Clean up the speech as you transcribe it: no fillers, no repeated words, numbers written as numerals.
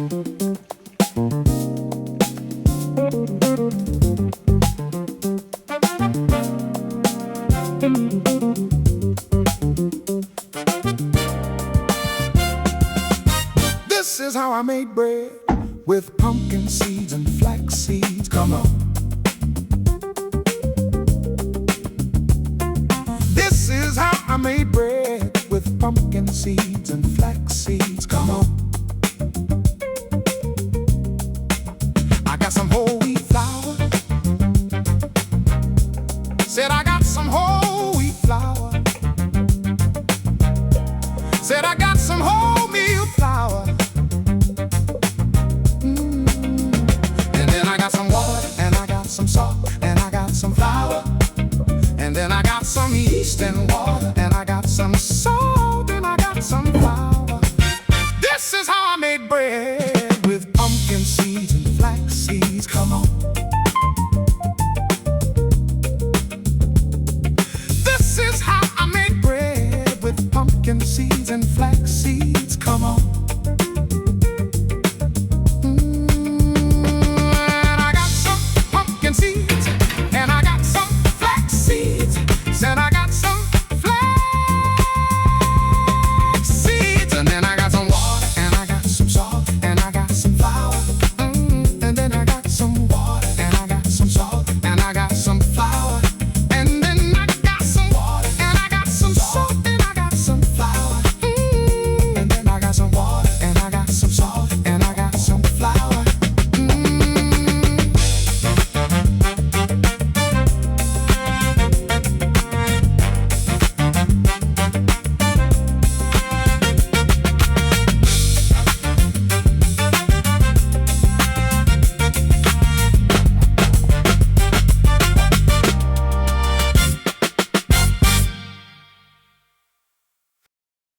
This is how I made bread with pumpkin seeds and flax seeds. Come on. This is how I made bread with pumpkin seeds and flax seeds. Come on. I got some whole wheat flour. Said I got some whole wheat flour. Said I got some wholemeal flour. And then I got some water, and I got some salt, and I got some flour. And then I got some yeast and water, and I got some salt, and I got some flour. This is how I made bread with pumpkin seeds and flax seeds. Come on. This is how I made bread with pumpkin seeds and flax seeds. Come on. And I got some pumpkin seeds, and I got some flax seeds. Said I got some flax seeds, and then I